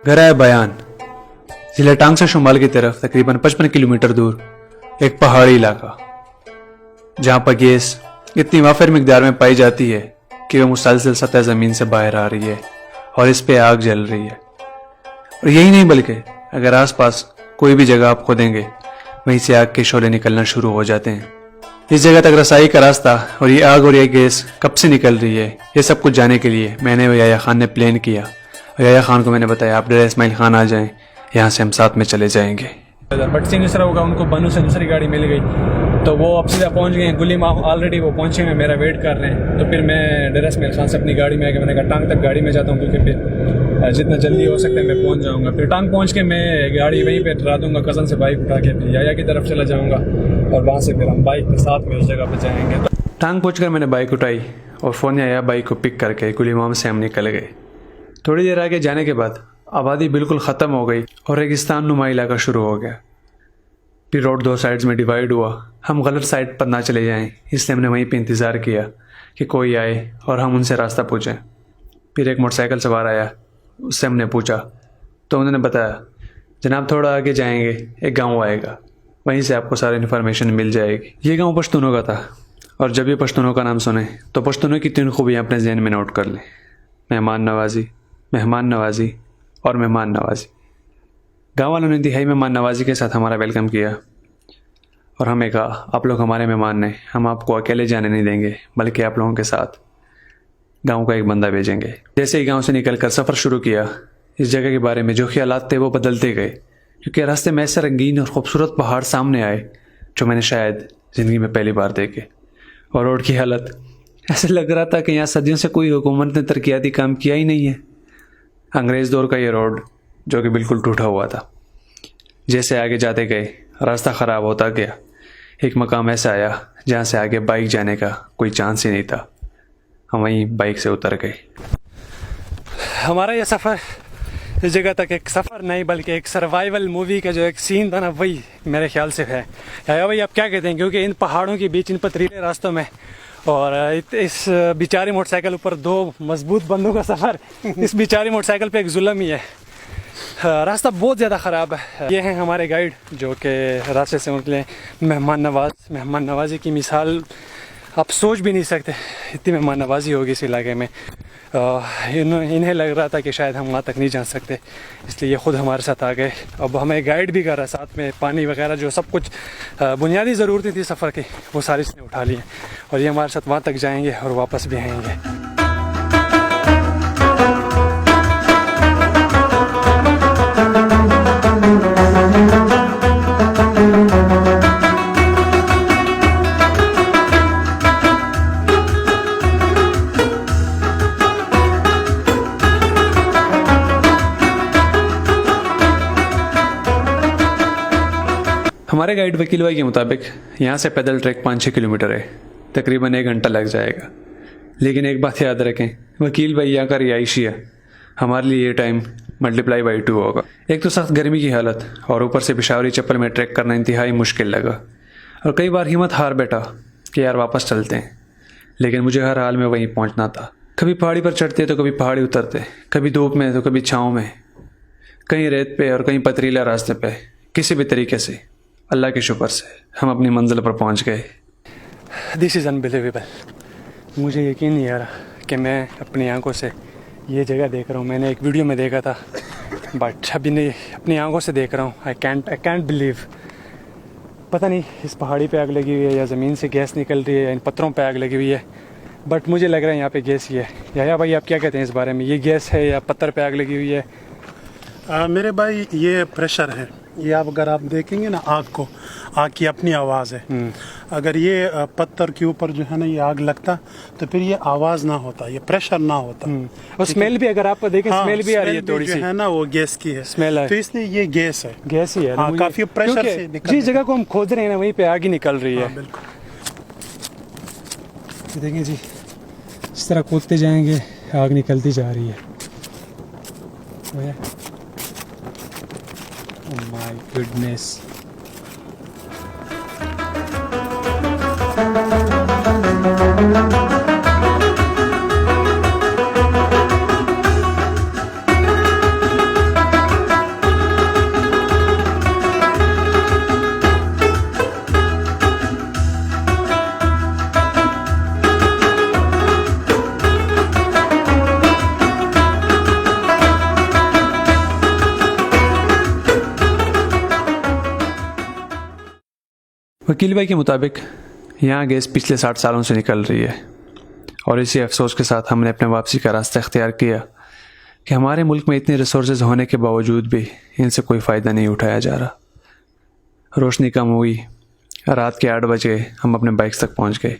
घर आया बयान। जिला टांग से शुमाल की तरफ तकरीबन 55 किलोमीटर दूर एक पहाड़ी इलाका, जहां पर गैस इतनी वाफिर मिकदार में पाई जाती है कि वह मुसलसल सतह ज़मीन से बाहर आ रही है और इस पे आग जल रही है। और यही नहीं बल्कि अगर आसपास कोई भी जगह आप खोदेंगे वहीं से आग के शोले निकलना शुरू हो जाते हैं। इस जगह तक रसाई का रास्ता और ये आग और ये गैस कब से निकल रही है, ये सब कुछ जाने के लिए मैंने और याया खान ने प्लान किया। और याया खान को मैंने बताया आप डेरा इस्माइल खान आ जाएं, यहाँ से हम साथ में चले जाएंगे। बट सिंह दूसरा होगा, उनको बनू से दूसरी गाड़ी मिल गई तो वो अब सीधा पहुंच गए हैं गुली माह। ऑलरेडी वो पहुंचे हैं, मेरा वेट कर रहे हैं। तो फिर मैं डेरा इस्माइल खान से अपनी गाड़ी में आके मैंने कहा टांग तक गाड़ी में जाता हूँ, क्योंकि फिर जितना जल्दी हो सकता है मैं पहुंच जाऊँगा। फिर टांग पहुंच के मैं गाड़ी वहीं पे डरा दूंगा, कज़न से बाइक उठा के फिर याया की तरफ चला जाऊँगा और वहाँ से फिर हम बाइक के साथ में उस जगह पर जाएँगे। टांग पहुंचकर मैंने बाइक उठाई और फ़ोन आया, बाइक को पिक करके गुली माह से हम निकल गए। थोड़ी देर आगे जाने के बाद आबादी बिल्कुल ख़त्म हो गई और रेगिस्तान नुमा इलाका शुरू हो गया। फिर रोड दो साइड्स में डिवाइड हुआ। हम गलत साइड पर ना चले जाएं, इसलिए हमने वहीं पे इंतज़ार किया कि कोई आए और हम उनसे रास्ता पूछें। फिर एक मोटरसाइकिल सवार आया, उससे हमने पूछा तो उन्होंने बताया जनाब थोड़ा आगे जाएंगे एक गांव आएगा, वहीं से आपको सारी इन्फॉर्मेशन मिल जाएगी। ये गांव पश्तूनों का था और जब भी पश्तूनों का नाम सुने तो पश्तूनों की 3 खूबियाँ अपने जहन में नोट कर लें: मेहमान नवाजी, मेहमान नवाजी और मेहमान नवाजी। गाँव वालों ने इंतहाई मेहमान नवाजी के साथ हमारा वेलकम किया और हमें कहा आप लोग हमारे मेहमान हैं, हम आपको अकेले जाने नहीं देंगे बल्कि आप लोगों के साथ गांव का एक बंदा भेजेंगे। जैसे ही गांव से निकलकर सफ़र शुरू किया, इस जगह के बारे में जो ख्यालात थे वो बदलते गए, क्योंकि रास्ते में ऐसे रंगीन और ख़ूबसूरत पहाड़ सामने आए जो मैंने शायद ज़िंदगी में पहली बार देखे। और रोड की हालत ऐसे लग रहा था कि यहाँ सदियों से कोई हुकूमत ने तरक्याती काम किया ही नहीं है। अंग्रेज़ दौर का ये रोड जो कि बिल्कुल टूटा हुआ था। जैसे आगे जाते गए रास्ता ख़राब होता गया। एक मकाम ऐसा आया जहाँ से आगे बाइक जाने का कोई चांस ही नहीं था। हम वहीं बाइक से उतर गए। हमारा ये सफ़र इस जगह तक एक सफ़र नहीं बल्कि एक सर्वाइवल मूवी का जो एक सीन था ना, वही मेरे ख्याल से है। या भाई आप क्या कहते हैं, क्योंकि इन पहाड़ों के बीच, इन पथरीले रास्तों में और इस बेचारी मोटरसाइकिल ऊपर 2 मजबूत बंदों का सफ़र, इस बेचारी मोटरसाइकिल पे एक जुल्म ही है। रास्ता बहुत ज़्यादा ख़राब है। ये हैं हमारे गाइड जो कि रास्ते से निकले मेहमान नवाजी की मिसाल आप सोच भी नहीं सकते, इतनी मेहमान नवाजी होगी इस इलाके में। इन्हें लग रहा था कि शायद हम वहाँ तक नहीं जा सकते, इसलिए ये ख़ुद हमारे साथ आ गए। अब हमें गाइड भी कर रहा है, साथ में पानी वगैरह जो सब कुछ बुनियादी ज़रूरतें थी सफ़र की वो सारी इसने उठा ली हैं और ये हमारे साथ वहाँ तक जाएंगे और वापस भी आएंगे। हमारे गाइड वकील भाई के मुताबिक यहाँ से पैदल ट्रैक 5-6 किलोमीटर है, तकरीबन 1 घंटा लग जाएगा। लेकिन एक बात याद रखें, वकील भाई यहाँ का रिहायशी है, हमारे लिए ये टाइम मल्टीप्लाई बाई 2 होगा। एक तो सख्त गर्मी की हालत और ऊपर से पिशावरी चप्पल में ट्रैक करना इंतहाई मुश्किल लगा और कई बार हिम्मत हार बैठा कि यार वापस चलते हैं, लेकिन मुझे हर हाल में वहीं पहुँचना था। कभी पहाड़ी पर चढ़ते तो कभी पहाड़ी उतरते, कभी धूप में तो कभी छाँव में, कहीं रेत पे और कहीं पथरीला रास्ते पे। किसी भी तरीके से अल्लाह के शुक्र से हम अपनी मंजिल पर पहुंच गए। This is unbelievable. मुझे यकीन नहीं आ रहा कि मैं अपनी आंखों से ये जगह देख रहा हूँ। मैंने एक वीडियो में देखा था बट अभी नहीं अपनी आंखों से देख रहा हूँ। I can't believe. पता नहीं इस पहाड़ी पे आग लगी हुई है या ज़मीन से गैस निकल रही है या इन पत्थरों पे आग लगी हुई है, बट मुझे लग रहा है यहाँ पे गैस ही है। या भाई आप क्या कहते हैं इस बारे में, ये गैस है या पत्थर पे आग लगी हुई है? मेरे भाई ये प्रेशर है। ये अगर आप देखेंगे ना आग को, आग की अपनी आवाज़ है। अगर ये पत्थर के ऊपर जो है ना ये आग लगता तो फिर ये आवाज़ ना होता, ये प्रेशर ना होता। और स्मेल भी अगर आप देखें, हाँ, स्मेल भी आ रही है थोड़ी सी, है ना वो गैस की है स्मेल है। तो इसलिए ये गैस है, गैस ही है। हाँ, काफ़ी प्रेशर से जिस जगह को हम खोद रहे हैं ना वहीं पे आग ही निकल रही है। बिल्कुल। देखें जी, इस तरह कूदते जाएंगे आग निकलती जा रही है। Oh my goodness. वकील भाई के मुताबिक यहाँ गैस पिछले 60 सालों से निकल रही है और इसी अफसोस के साथ हमने अपने वापसी का रास्ता इख्तियार किया कि हमारे मुल्क में इतने रिसोर्सेज होने के बावजूद भी इनसे कोई फ़ायदा नहीं उठाया जा रहा। रोशनी कम हुई, रात के 8 बजे हम अपने बाइक्स तक पहुंच गए,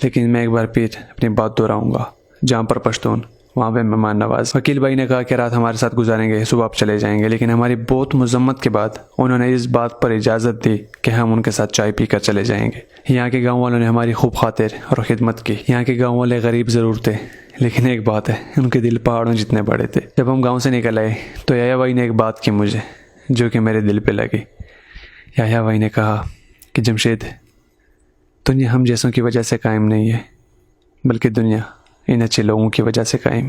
लेकिन मैं एक बार फिर अपनी बात दोहराऊंगा, जहाँ पर पश्तून वहाँ पे मेहमान नवाज। वकील भाई ने कहा कि रात हमारे साथ गुजारेंगे, सुबह आप चले जाएंगे, लेकिन हमारी बहुत मजम्मत के बाद उन्होंने इस बात पर इजाज़त दी कि हम उनके साथ चाय पी कर चले जाएंगे। यहाँ के गाँव वालों ने हमारी खूब खातिर और खिदमत की। यहाँ के गाँव वाले गरीब ज़रूर थे, लेकिन एक बात है, उनके दिल पहाड़ों जितने बड़े थे। जब हम गाँव से निकल आए तो याया भाई ने एक बात की मुझे, जो कि मेरे दिल पर लगी। याया भाई ने कहा कि जमशेद, दुनिया हम जैसों की वजह से कायम नहीं है, बल्कि दुनिया इन अच्छे लोगों की वजह से कायम।